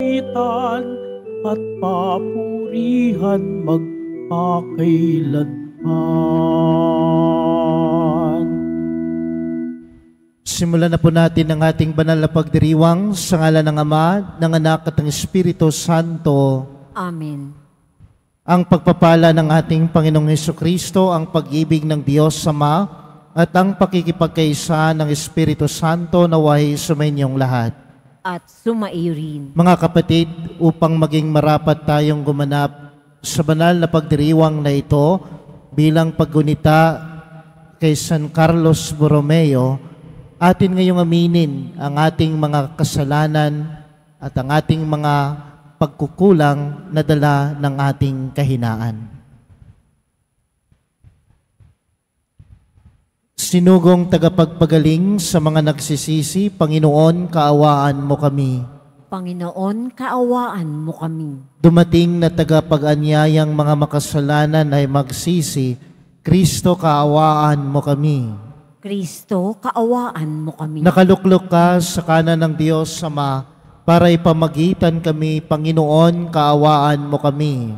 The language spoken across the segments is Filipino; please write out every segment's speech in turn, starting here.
Itan at papurihan magpakailanman. Simulan na po natin ang ating banal na pagdiriwang sa ngalan ng Ama, ng Anak at ng Espiritu Santo. Amen. Ang pagpapala ng ating Panginoong Hesukristo, ang pag-ibig ng Diyos Ama, at ang pakikipagkaisa ng Espiritu Santo naway sumainyong lahat. At sumaiyo rin. Mga kapatid, upang maging marapat tayong gumanap sa banal na pagdiriwang na ito bilang paggunita kay San Carlos Borromeo, atin ngayong aminin ang ating mga kasalanan at ang ating mga pagkukulang na dala ng ating kahinaan. Sinugong tagapagpagaling sa mga nagsisisi, Panginoon, kaawaan mo kami. Panginoon, kaawaan mo kami. Dumating na tagapag-anyayang mga makasalanan ay magsisi, Kristo, kaawaan mo kami. Kristo, kaawaan mo kami. Nakaluklok ka sa kanan ng Diyos Ama para ipamagitan kami, Panginoon, kaawaan mo kami.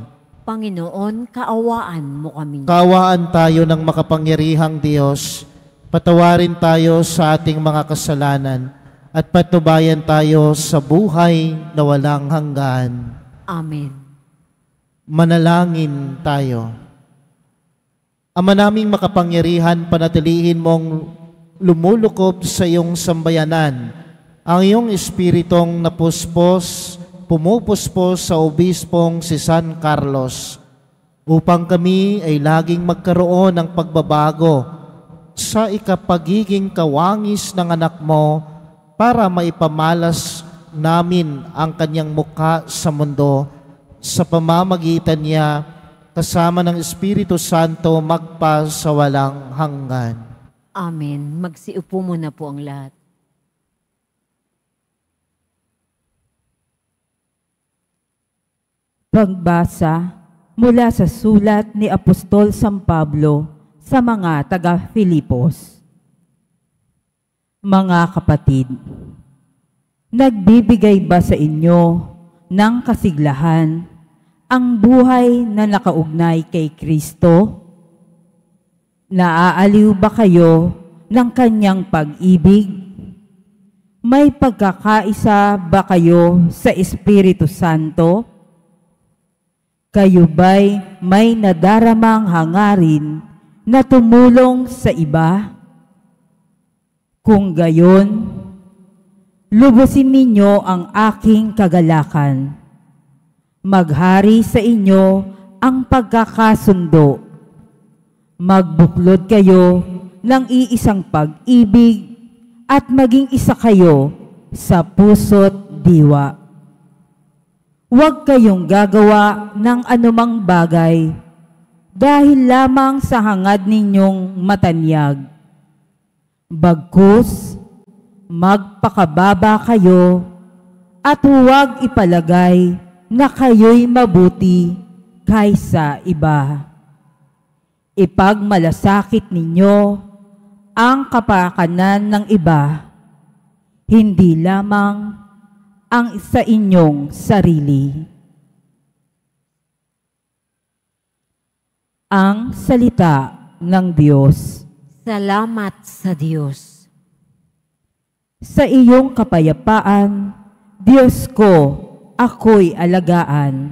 Panginoon, kaawaan mo kami. Kaawaan tayo ng makapangyarihang Diyos, patawarin tayo sa ating mga kasalanan, at patnubayan tayo sa buhay na walang hanggan. Amen. Manalangin tayo. Ama naming makapangyarihan, panatilihin mong lumulukob sa iyong sambayanan ang iyong espiritong pumupuspos sa obispong si San Carlos, upang kami ay laging magkaroon ng pagbabago sa ikapagiging kawangis ng anak mo para maipamalas namin ang kanyang mukha sa mundo sa pamamagitan niya kasama ng Espiritu Santo magpa sa walang hanggan. Amen. Magsiupo muna po ang lahat. Pagbasa mula sa sulat ni Apostol San Pablo sa mga taga-Filipos. Mga kapatid, nagbibigay ba sa inyo ng kasiglahan ang buhay na nakaugnay kay Kristo? Naaaliw ba kayo ng kanyang pag-ibig? May pagkakaisa ba kayo sa Espiritu Santo? Kayo ba'y may nadaramang hangarin na tumulong sa iba? Kung gayon, lubusin ninyo ang aking kagalakan. Maghari sa inyo ang pagkakasundo. Magbuklod kayo ng iisang pag-ibig at maging isa kayo sa puso't diwa. Huwag kayong gagawa ng anumang bagay dahil lamang sa hangad ninyong matanyag. Bagkus, magpakababa kayo at huwag ipalagay na kayo'y mabuti kaysa iba. Ipagmalasakit ninyo ang kapakanan ng iba, hindi lamang ang sa inyong sarili. Ang salita ng Diyos. Salamat sa Diyos. Sa iyong kapayapaan, Diyos ko, ako'y alagaan.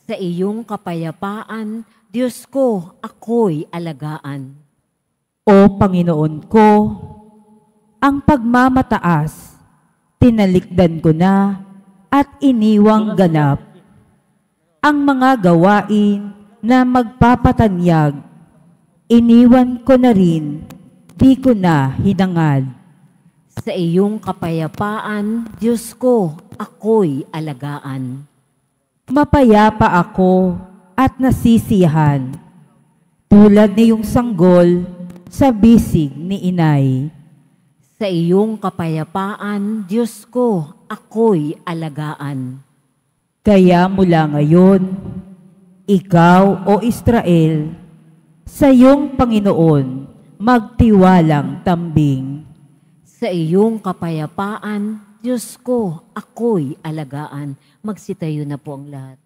Sa iyong kapayapaan, Diyos ko, ako'y alagaan. O Panginoon ko, ang pagmamataas, tinalikdan ko na at iniwang ganap. Ang mga gawain na magpapatanyag, iniwan ko na rin, di ko na hinangad. Sa iyong kapayapaan, Diyos ko, ako'y alagaan. Mapayapa ako at nasisiyahan, tulad na yung sanggol sa bisig ni inay. Sa iyong kapayapaan, Diyos ko, ako'y alagaan. Kaya mula ngayon, ikaw o Israel, sa iyong Panginoon magtiwalang tambing. Sa iyong kapayapaan, Diyos ko, ako'y alagaan. Magsitayo na po ang lahat.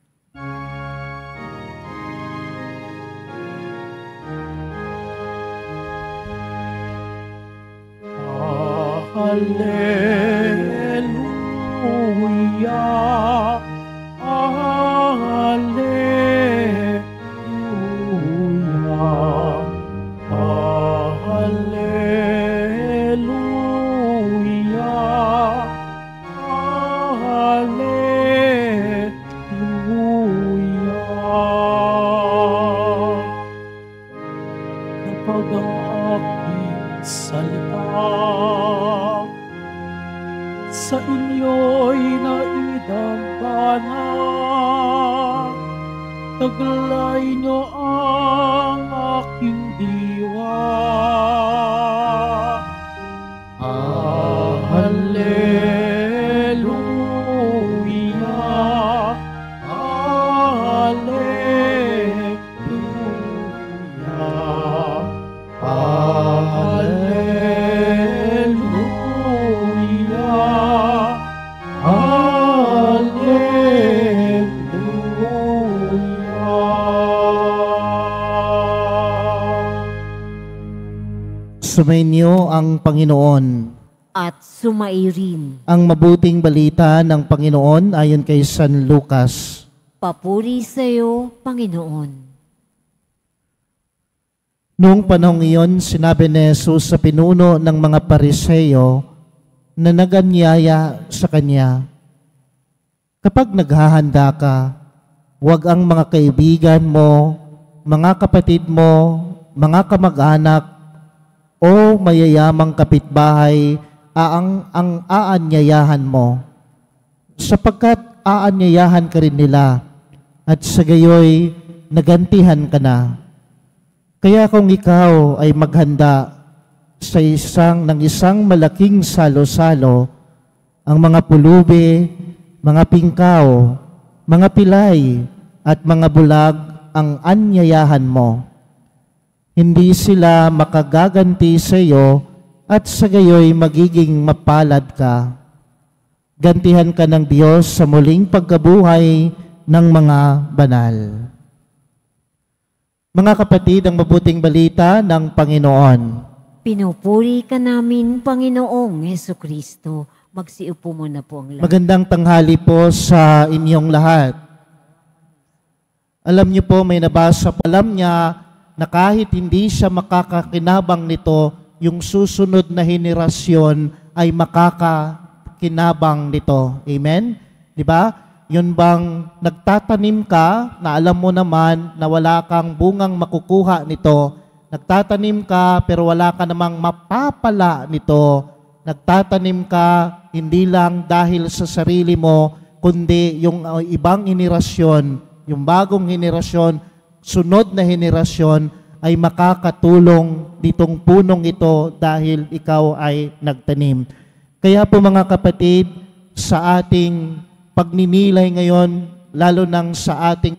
Hallelujah, Hallelujah, Hallelujah, Hallelujah. Kapag ang aking salita sa inyo'y naidambana, taglay niyo ang aking diwa. Hallelujah, Hallelujah, Hallelujah, Hallelujah. Sumainyo ang Panginoon. At sumairin. Ang mabuting balita ng Panginoon ayon kay San Lucas. Papuri sa iyo, Panginoon. Noong panahong iyon, sinabi ni Jesus sa pinuno ng mga Pariseo na naganyaya sa kanya, kapag naghahanda ka, huwag ang mga kaibigan mo, mga kapatid mo, mga kamag-anak, o mayayamang kapitbahay ang aanyayahan mo, sapagkat aanyayahan ka rin nila, at sa gayoy nagantihan ka na. Kaya kung ikaw ay maghanda sa isang malaking salo-salo, ang mga pulubi, mga pingkaw, mga pilay, at mga bulag ang anyayahan mo. Hindi sila makagaganti sa iyo, at sa gayoy magiging mapalad ka. Gantihan ka ng Diyos sa muling pagkabuhay ng mga banal. Mga kapatid, ang mabuting balita ng Panginoon. Pinupuri ka namin, Panginoong Hesukristo. Magsiupo muna po ang lahat. Magandang tanghali po sa inyong lahat. Alam niyo po, may nabasa po, alam niya na kahit hindi siya makakakinabang nito, yung susunod na henerasyon ay makakakinabang nito. Amen? Di ba? Yun bang nagtatanim ka na alam mo naman na wala kang bungang makukuha nito. Nagtatanim ka pero wala ka namang mapapala nito. Nagtatanim ka hindi lang dahil sa sarili mo, kundi yung ibang henerasyon, yung bagong henerasyon, sunod na henerasyon, ay makakatulong ditong punong ito dahil ikaw ay nagtanim. Kaya po mga kapatid, sa ating pagninilay ngayon, lalo nang sa ating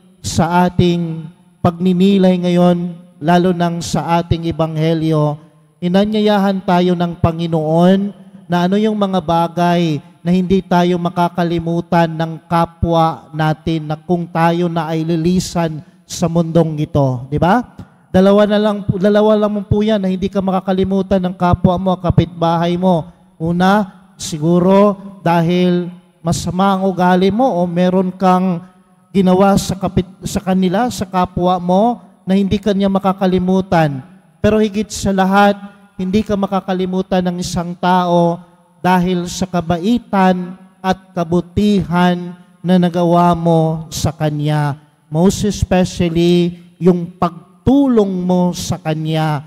pagninilay ngayon, lalo nang sa ating ebanghelyo, inanyayahan tayo ng Panginoon na ano yung mga bagay na hindi tayo makakalimutan ng kapwa natin na kung tayo na ay lilisan sa mundong ito. Di ba? Dalawa lang po yan na hindi ka makakalimutan ng kapwa mo, kapitbahay mo. Una, siguro dahil masama ang ugali mo o meron kang ginawa sa kanila, sa kapwa mo, na hindi ka niya makakalimutan. Pero higit sa lahat, hindi ka makakalimutan ng isang tao dahil sa kabaitan at kabutihan na nagawa mo sa kanya. Most especially, yung pagtulong mo sa kanya.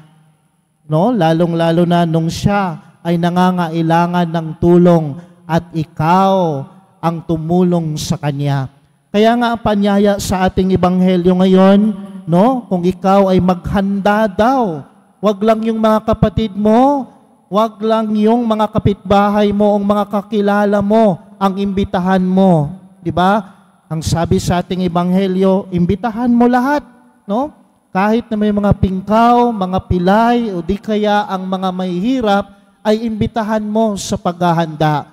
No? Lalong-lalo na nung siya ay nangangailangan ng tulong at ikaw ang tumulong sa kanya. Kaya nga panyaya sa ating ebanghelyo ngayon, no? Kung ikaw ay maghanda daw, wag lang yung mga kapatid mo, wag lang yung mga kapitbahay mo, ang mga kakilala mo, ang imbitahan mo. Di ba? Ang sabi sa ating ebanghelyo, imbitahan mo lahat, no? Kahit na may mga pingkaw, mga pilay, o di kaya ang mga mahihirap, ay imbitahan mo sa paghahanda.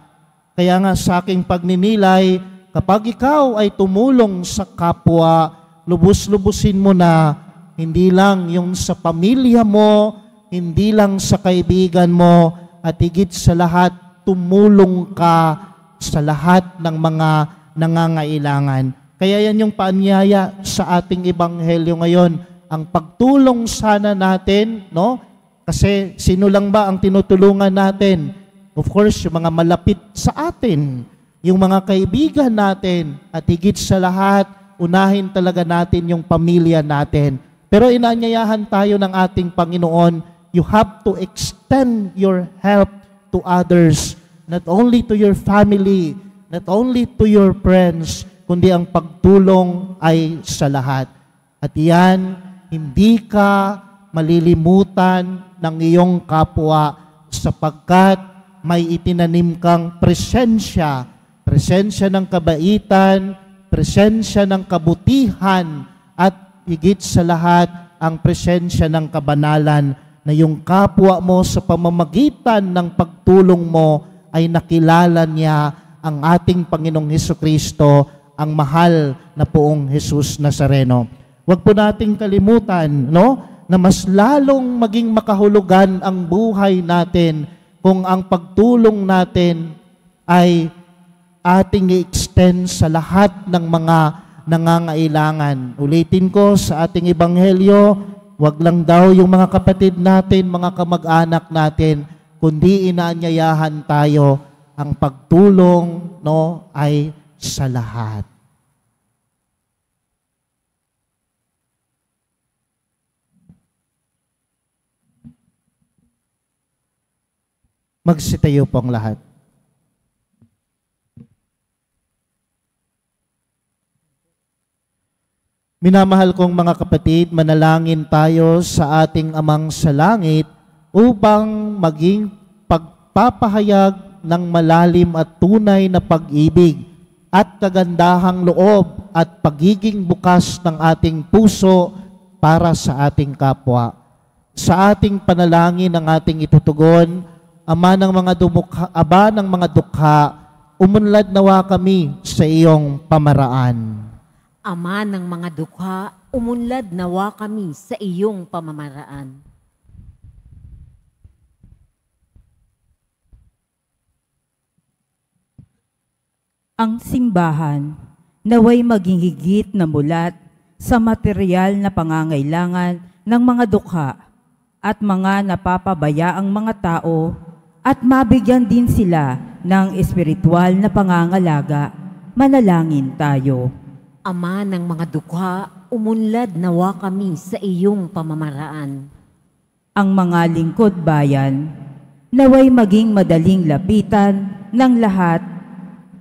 Kaya nga sa aking pagninilay, kapag ikaw ay tumulong sa kapwa, lubos-lubusin mo na hindi lang yung sa pamilya mo, hindi lang sa kaibigan mo, at higit sa lahat, tumulong ka sa lahat ng mga nangangailangan. Kaya yan yung paanyaya sa ating ebanghelyo ngayon, ang pagtulong sana natin, no? Kasi sino lang ba ang tinutulungan natin? Of course, yung mga malapit sa atin, yung mga kaibigan natin, at higit sa lahat, unahin talaga natin yung pamilya natin. Pero inaanyayahan tayo ng ating Panginoon, you have to extend your help to others, not only to your family, not only to your friends, kundi ang pagtulong ay sa lahat. At yan, hindi ka malilimutan ng iyong kapwa sapagkat may itinanim kang presensya ng kabaitan, presensya ng kabutihan, at higit sa lahat, ang presensya ng kabanalan na yung kapwa mo sa pamamagitan ng pagtulong mo ay nakilala niya ang ating Panginoong Hesukristo, ang mahal na Poong Jesus Nazareno. Huwag po nating kalimutan, no, na mas lalong maging makahulugan ang buhay natin kung ang pagtulong natin ay ating i-extend sa lahat ng mga nangangailangan. Ulitin ko sa ating ebanghelyo, wag lang daw yung mga kapatid natin, mga kamag-anak natin, kundi inaanyayahan tayo ang pagtulong, no, ay sa lahat. Magsitayo po ang lahat. Minamahal kong mga kapatid, manalangin tayo sa ating Amang sa Langit upang maging pagpapahayag ng malalim at tunay na pag-ibig at kagandahang loob at pagiging bukas ng ating puso para sa ating kapwa. Sa ating panalangin ang ating itutugon, Ama ng mga Aba ng mga dukha, umunlad nawa kami sa iyong pamaraan. Ama ng mga dukha, umunlad nawa kami sa iyong pamamaraan. Ang simbahan naway maging higit na mulat sa material na pangangailangan ng mga dukha at mga napapabayaang mga tao at mabigyan din sila ng espiritual na pangangalaga. Manalangin tayo. Ama ng mga dukha, umunlad nawa kami sa iyong pamamaraan. Ang mga lingkod bayan naway maging madaling lapitan ng lahat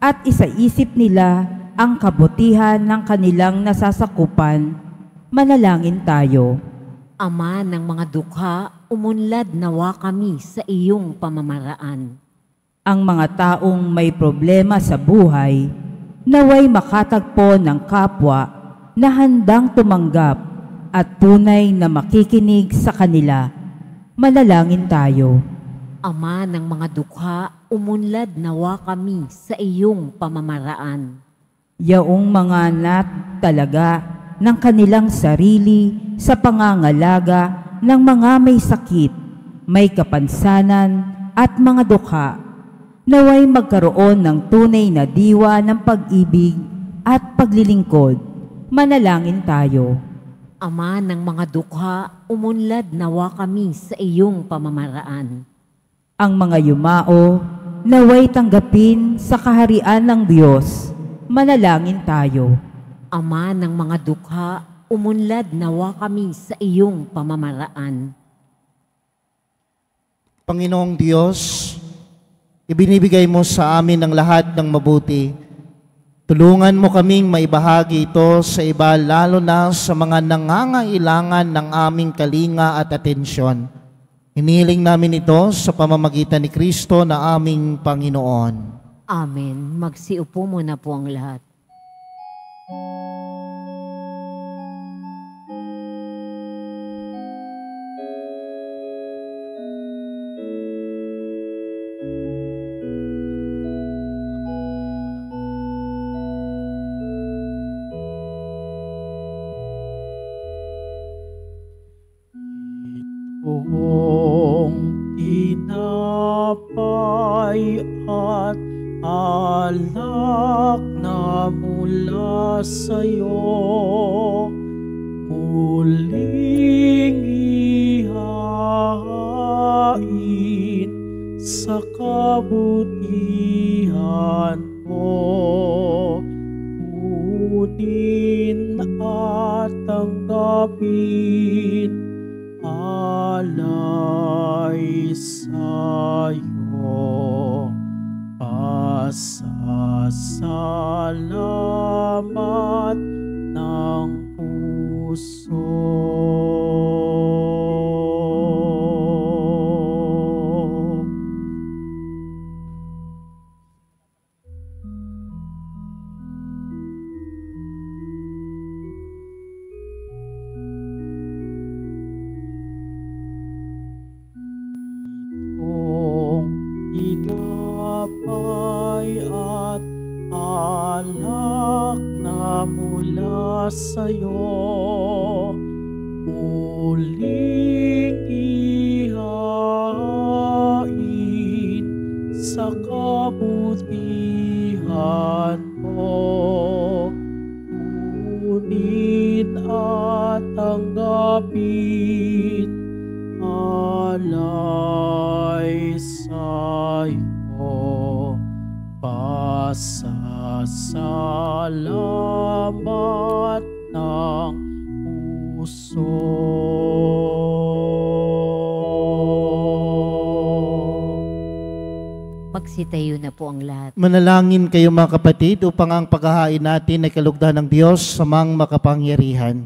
at isaisip nila ang kabutihan ng kanilang nasasakupan. Manalangin tayo. Ama ng mga dukha, umunlad nawa kami sa iyong pamamaraan. Ang mga taong may problema sa buhay, naway makatagpo ng kapwa na handang tumanggap at tunay na makikinig sa kanila. Manalangin tayo. Ama ng mga dukha, umunlad nawa kami sa iyong pamamaraan. Yaong mga anak talaga ng kanilang sarili sa pangangalaga ng mga may sakit, may kapansanan at mga dukha, naway magkaroon ng tunay na diwa ng pag-ibig at paglilingkod. Manalangin tayo. Ama ng mga dukha, umunlad nawa kami sa iyong pamamaraan. Ang mga yumao, naway tanggapin sa kaharian ng Diyos. Manalangin tayo. Ama ng mga dukha, umunlad nawa kami sa iyong pamamaraan. Panginoong Diyos, ibinibigay mo sa amin ang lahat ng mabuti. Tulungan mo kaming maibahagi ito sa iba, lalo na sa mga nangangailangan ng aming kalinga at atensyon. Hinihiling namin ito sa pamamagitan ni Kristo na aming Panginoon. Amen. Magsiupo muna po ang lahat. Buong tinapay at alak na mula sa'yo, muling ihahain sa kabutihan mo. Kunin at tanggapin alay sa'yo. Pasasalamat ng puso. Kung tinapay at alak na mula sa'yo, muling ihain sa kabutihan mo. Kunin at tanggapin alay sa'yo. Pasasalamat ng puso. Magsitayo na po ang lahat. Manalangin kayo mga kapatid upang ang paghahain natin ay kalugdan ng Diyos sa mang makapangyarihan.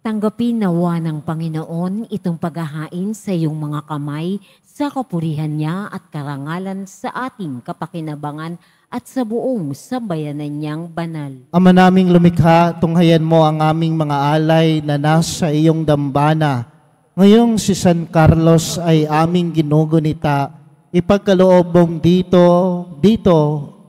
Tanggapin nawa ng Panginoon itong paghahain sa iyong mga kamay sa kapurihan niya at karangalan sa ating kapakinabangan at sa buong sambayanan niyang banal. Ama naming lumikha, tunghayan mo ang aming mga alay na nasa iyong dambana. Ngayong si San Carlos ay aming ginugunita. Ipagkaloob mong dito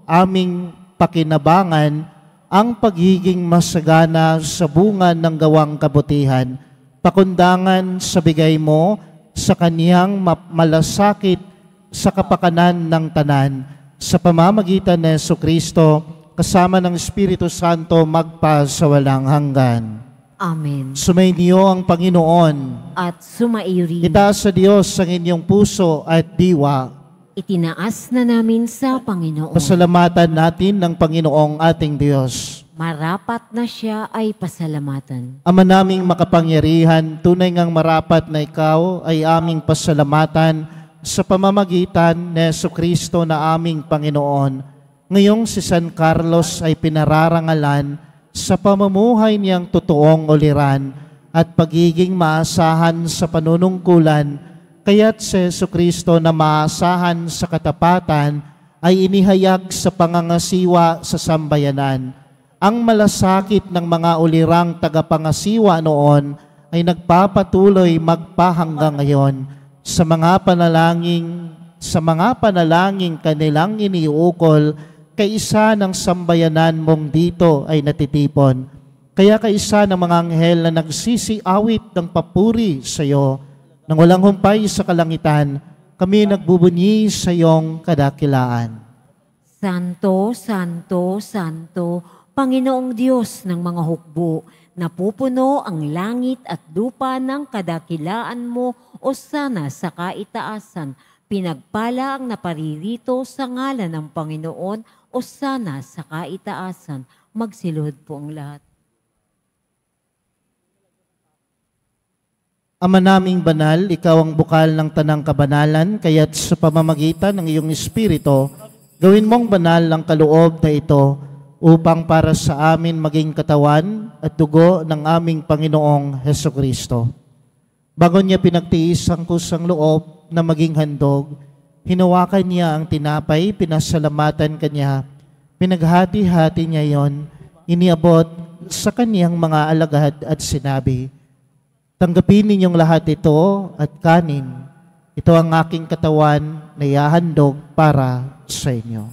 aming pakinabangan ang pagiging masagana sa bunga ng gawang kabutihan, pakundangan sa bigay mo sa kaniyang malasakit sa kapakanan ng tanan, sa pamamagitan ni Jesucristo, kasama ng Espiritu Santo, magpa sa walang hanggan. Amen. Sumainyo ang Panginoon. At sumairin. Itaas sa Diyos ang inyong puso at diwa. Itinaas na namin sa Panginoon. Pasalamatan natin ng Panginoong ating Diyos. Marapat na siya ay pasalamatan. Ama naming makapangyarihan, tunay ngang marapat na ikaw ay aming pasalamatan sa pamamagitan ni Jesucristo na aming Panginoon. Ngayong si San Carlos ay pinararangalan sa pamumuhay niyang totoong uliran at pagiging maasahan sa panunungkulan. Kaya't si Jesucristo na maasahan sa katapatan ay inihayag sa pangangasiwa sa sambayanan. Ang malasakit ng mga ulirang tagapangasiwa noon ay nagpapatuloy magpahanggang ngayon sa mga panalangin kanilang iniukol kay isa ng sambayanan mong dito ay natitipon. Kaya kaisa ng mga anghel na nagsisiawit ng papuri sa iyo, nang walang humpay sa kalangitan, kami nagbubunyi sa iyong kadakilaan. Santo, Santo, Santo, Panginoong Diyos ng mga hukbo, napupuno ang langit at lupa ng kadakilaan mo o sana sa kaitaasan. Pinagpala ang naparirito sa ngalan ng Panginoon o sana sa kaitaasan. Magsilod po ang lahat. Ama naming banal, ikaw ang bukal ng tanang kabanalan, kaya't sa pamamagitan ng iyong Espiritu, gawin mong banal ang kaloob na ito upang para sa amin maging katawan at dugo ng aming Panginoong Hesukristo. Bago niya pinagtiis ang kusang loob na maging handog, hinawakan niya ang tinapay, pinasalamatan kanya, pinaghati-hati niya yon, iniabot sa kaniyang mga alagad at sinabi, tanggapin ninyong lahat ito at kanin. Ito ang aking katawan na ihahandog para sa inyo.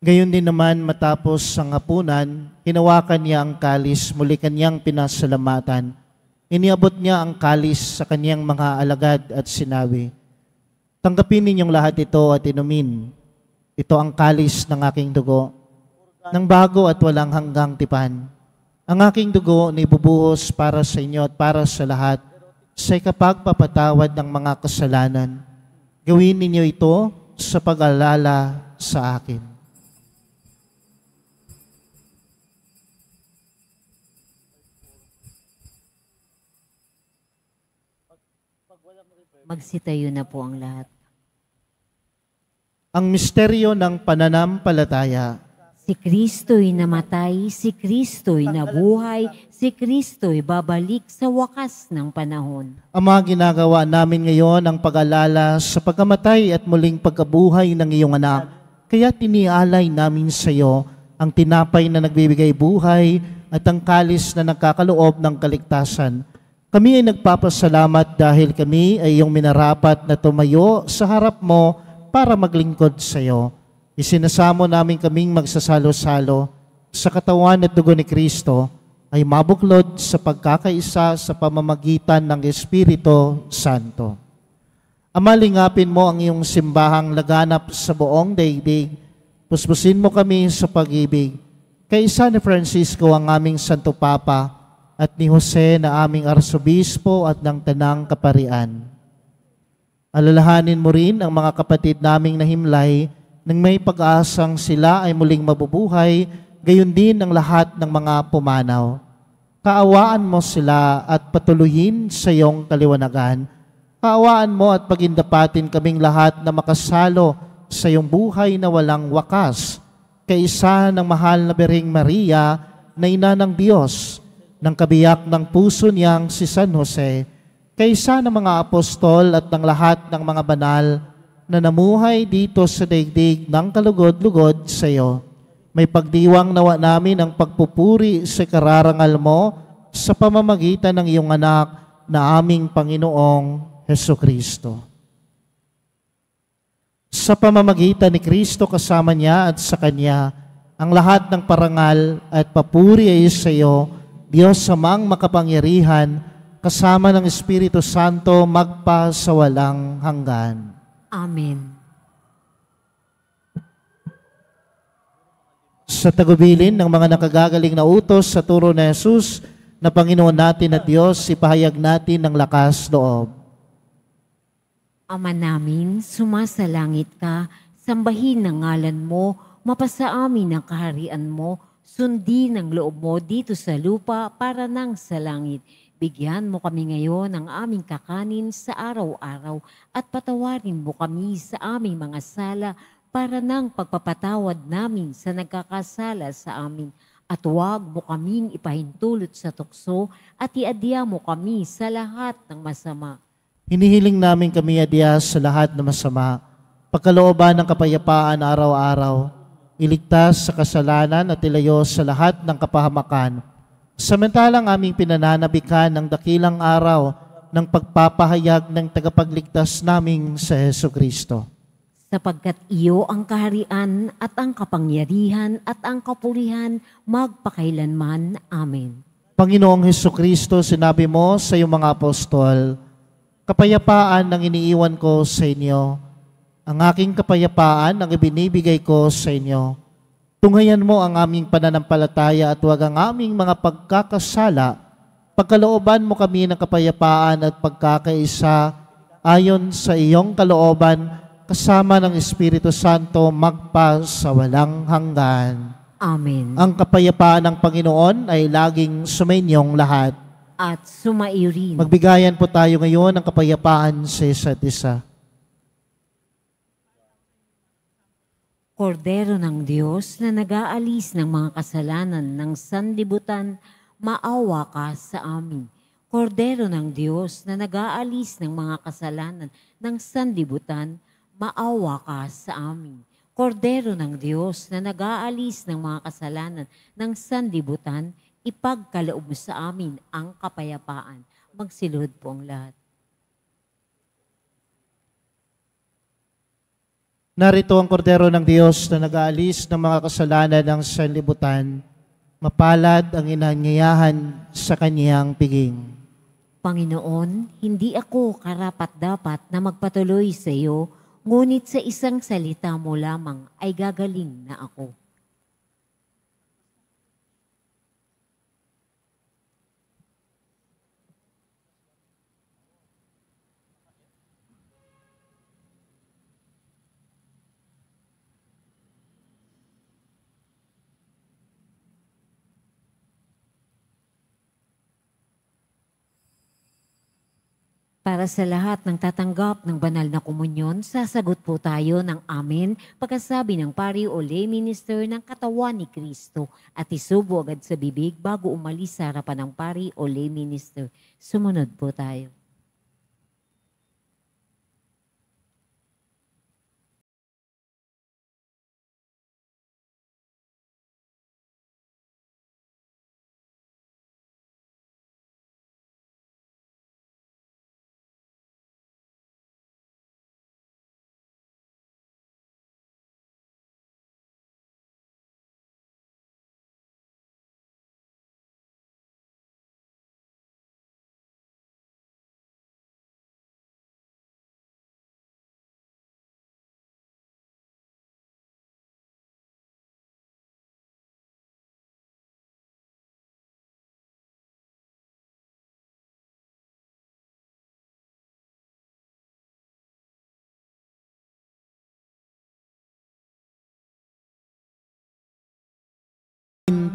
Gayon din naman matapos ang hapunan, hinawakan niya ang kalis, muli kanyang pinasalamatan. Iniabot niya ang kalis sa kanyang mga alagad at sinabi, "Tanggapin ninyong lahat ito at inumin. Ito ang kalis ng aking dugo, ng bago at walang hanggang tipan. Ang aking dugo na ibubuhos para sa inyo at para sa lahat sa ikapagpapatawad ng mga kasalanan. Gawin ninyo ito sa pag-alala sa akin." Magsitayo na po ang lahat. Ang misteryo ng pananampalataya. Si Kristo'y namatay, si Kristo'y nabuhay, si Kristo'y babalik sa wakas ng panahon. Ama, ginagawa namin ngayon ang pag-alala sa pagkamatay at muling pagkabuhay ng iyong anak. Kaya tinialay namin sa iyo ang tinapay na nagbibigay buhay at ang kalis na nagkakaloob ng kaligtasan. Kami ay nagpapasalamat dahil kami ay iyong minarapat na tumayo sa harap mo para maglingkod sa iyo. Isinasamo namin kaming magsasalo-salo sa katawan at dugo ni Kristo ay mabuklod sa pagkakaisa sa pamamagitan ng Espiritu Santo. Ama, lingapin mo ang iyong simbahang laganap sa buong daigdig. Puspusin mo kami sa pag-ibig. Kaisa ni Francisco ang aming Santo Papa at ni Jose na aming Arsobispo at ng Tanang Kaparian. Alalahanin mo rin ang mga kapatid naming nahimlay nang may pag-asang sila ay muling mabubuhay, gayon din ang lahat ng mga pumanaw. Kaawaan mo sila at patuloyin sa iyong kaliwanagan. Kaawaan mo at pagindapatin kaming lahat na makasalo sa iyong buhay na walang wakas, kaisa ng mahal na Birheng Maria na ina ng Diyos, ng kabiyak ng puso niyang si San Jose, kaysa ng mga apostol at ng lahat ng mga banal na namuhay dito sa daigdig ng kalugod-lugod sa iyo. May pagdiwang nawa namin ang pagpupuri sa kararangal mo sa pamamagitan ng iyong anak na aming Panginoong Hesukristo. Sa pamamagitan ni Kristo kasama niya at sa Kanya, ang lahat ng parangal at papuri ay sa iyo, Diyos Amang makapangyarihan, kasama ng Espiritu Santo magpa sa walang hanggan. Amen. Sa tagubilin ng mga nakagagaling na utos sa turo ni Jesus na Panginoon natin at Diyos, ipahayag natin ng lakas loob. Ama namin, sumasalangit ka, sambahin ang ngalan mo, mapasa amin ang kaharian mo, sundin ang loob mo dito sa lupa para nang sa langit. Bigyan mo kami ngayon ng aming kakanin sa araw-araw at patawarin mo kami sa aming mga sala para nang pagpapatawad namin sa nagkakasala sa amin. At huwag mo kaming ipahintulot sa tukso at iadya mo kami sa lahat ng masama. Hinihiling namin kami adya sa lahat ng masama, pagkalooban ng kapayapaan araw-araw, iligtas sa kasalanan at ilayo sa lahat ng kapahamakan. Samantalang aming pinananabikan ng dakilang araw ng pagpapahayag ng tagapagligtas naming sa Hesukristo. Sapagkat iyo ang kaharian at ang kapangyarihan at ang kapurihan magpakailanman. Amen. Panginoong Hesukristo, sinabi mo sa iyong mga apostol, "Kapayapaan ang iniiwan ko sa inyo. Ang aking kapayapaan ang ibinibigay ko sa inyo. Tunghayan mo ang aming pananampalataya at huwag ang aming mga pagkakasala. Pagkalooban mo kami ng kapayapaan at pagkakaisa ayon sa iyong kalooban kasama ng Espiritu Santo magpa sa walang hanggan." Amen. Ang kapayapaan ng Panginoon ay laging sumainyong lahat. At sumaiyo rin. Magbigayan po tayo ngayon ng kapayapaan sa isa't isa. Kordero ng Diyos na nag-aalis ng mga kasalanan ng sanlibutan, maawa ka sa amin. Kordero ng Diyos na nag-aalis ng mga kasalanan ng sanlibutan, maawa ka sa amin. Kordero ng Diyos na nag-aalis ng mga kasalanan ng sanlibutan, ipagkaloob mo sa amin ang kapayapaan. Magsilhod po ang lahat. Narito ang kordero ng Diyos na nag-aalis ng mga kasalanan ng sanlibutan. Mapalad ang inanyayahan sa kaniyang piging. Panginoon, hindi ako karapat-dapat na magpatuloy sa iyo, ngunit sa isang salita mo lamang ay gagaling na ako. Para sa lahat ng tatanggap ng banal na komunyon, sasagot po tayo ng amen pagkasabi ng pari o lay minister ng katawan ni Kristo at isubo agad sa bibig bago umalis sa harapan ng pari o lay minister. Sumunod po tayo.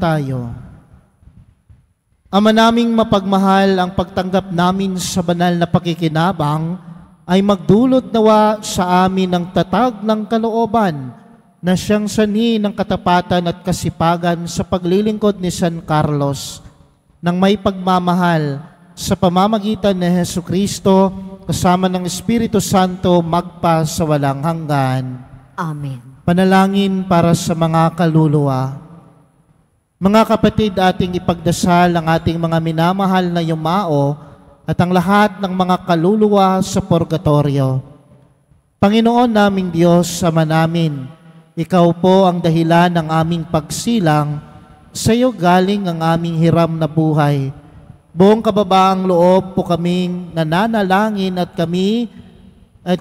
Tayo. Ama naming mapagmahal, ang pagtanggap namin sa banal na pakikinabang ay magdulot nawa sa amin ng tatag ng kalooban na siyang sanhi ng katapatan at kasipagan sa paglilingkod ni San Carlos ng may pagmamahal sa pamamagitan ni Jesucristo kasama ng Espiritu Santo magpa sa walang hanggan. Amen. Panalangin para sa mga kaluluwa. Mga kapatid, ating ipagdasal ang ating mga minamahal na yumao at ang lahat ng mga kaluluwa sa purgatorio. Panginoon naming Diyos, Ama namin, Ikaw po ang dahilan ng aming pagsilang, sa iyo galing ang aming hiram na buhay. Buong kababaang loob po kaming nananalangin at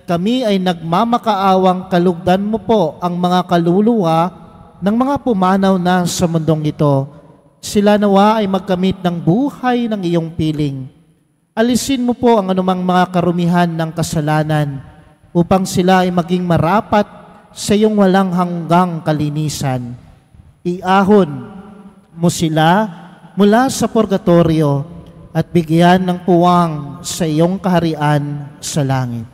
kami ay nagmamakaawang kalugdan mo po ang mga kaluluwa ng mga pumanaw na sa mundong ito. Sila nawa ay magkamit ng buhay ng iyong piling. Alisin mo po ang anumang mga karumihan ng kasalanan upang sila ay maging marapat sa iyong walang hanggang kalinisan. Iahon mo sila mula sa purgatorio at bigyan ng puwang sa iyong kaharian sa langit.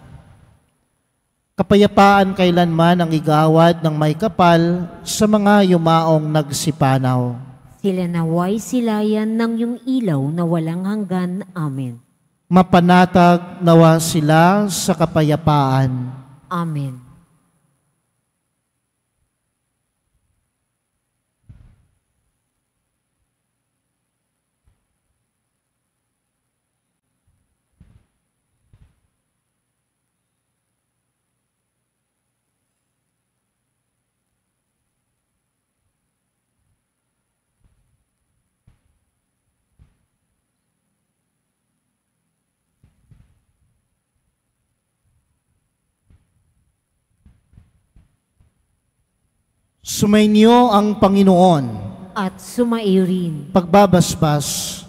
Kapayapaan kailanman ang igawad ng may kapal sa mga yumaong nagsipanaw. Sila naway silayan ng iyong ilaw na walang hanggan. Amen. Mapanatag nawa sila sa kapayapaan. Amen. Sumainyo ang Panginoon. At sumaiyo rin. Pagbabasbas.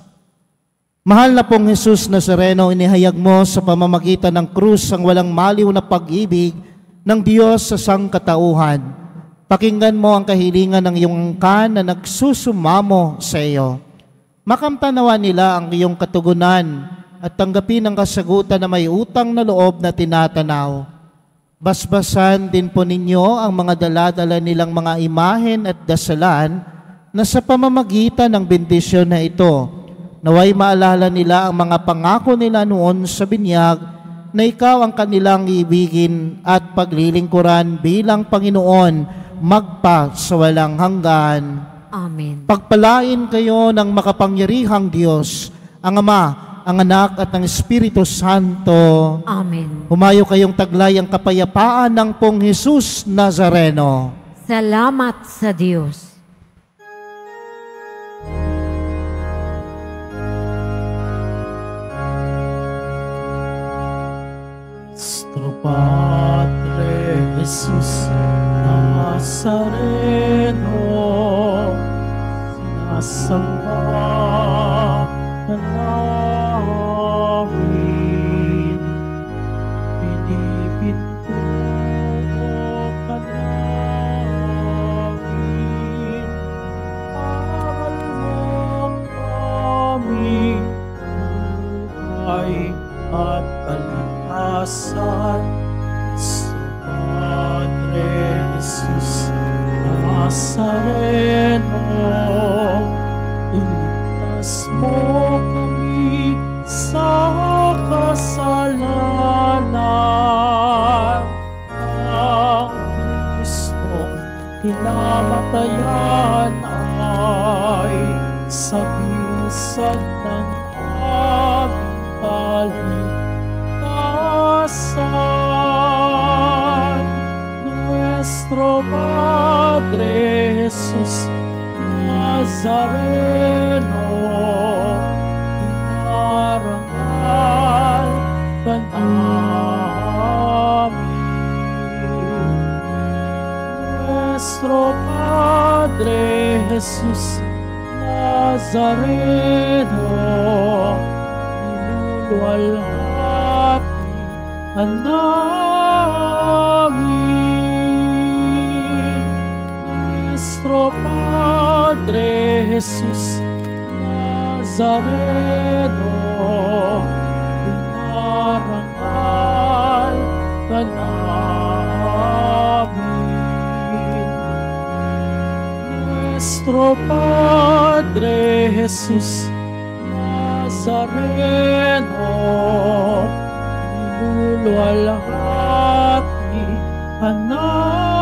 Mahal na pong Jesus Nazareno, inihayag mo sa pamamagitan ng krus ang walang maliw na pag-ibig ng Diyos sa sangkatauhan. Pakinggan mo ang kahilingan ng iyong angkan na nagsusumamo sa iyo. Makamtanawa nila ang iyong katugunan at tanggapin ang kasagutan na may utang na loob na tinatanaw. Basbasan din po ninyo ang mga dala-dala nilang mga imahen at dasalan na sa pamamagitan ng bendisyon na ito, naway maalala nila ang mga pangako nila noon sa binyag na ikaw ang kanilang ibigin at paglilingkuran bilang Panginoon magpa sa walang hanggan. Amen. Pagpalain kayo ng makapangyarihang Diyos, ang Ama ang Anak at ang Espiritu Santo. Amen. Humayo kayong taglay ang kapayapaan ng Pong Jesus Nazareno. Salamat sa Diyos. Nuestro Padre Jesus Nazareno, sinasamba ka namin, pinipinto ka namin, aral mo kami, buhay at kalikasan. Sa Padre Jesus Nazareno, iligtas mo kami sa kasalanan. Ang gustong kinamatayan ay sabisan ng aming kaligtasan. Nuestro Padre Jesus Nazareno, inarangal ka namin. Nuestro Padre Jesus Nazareno, inuluwalhati ka namin. Nuestro Padre Jesus Nazareno, inarangal ka namin. Nuestro Padre Jesus Nazareno, inuluwalhati ka namin.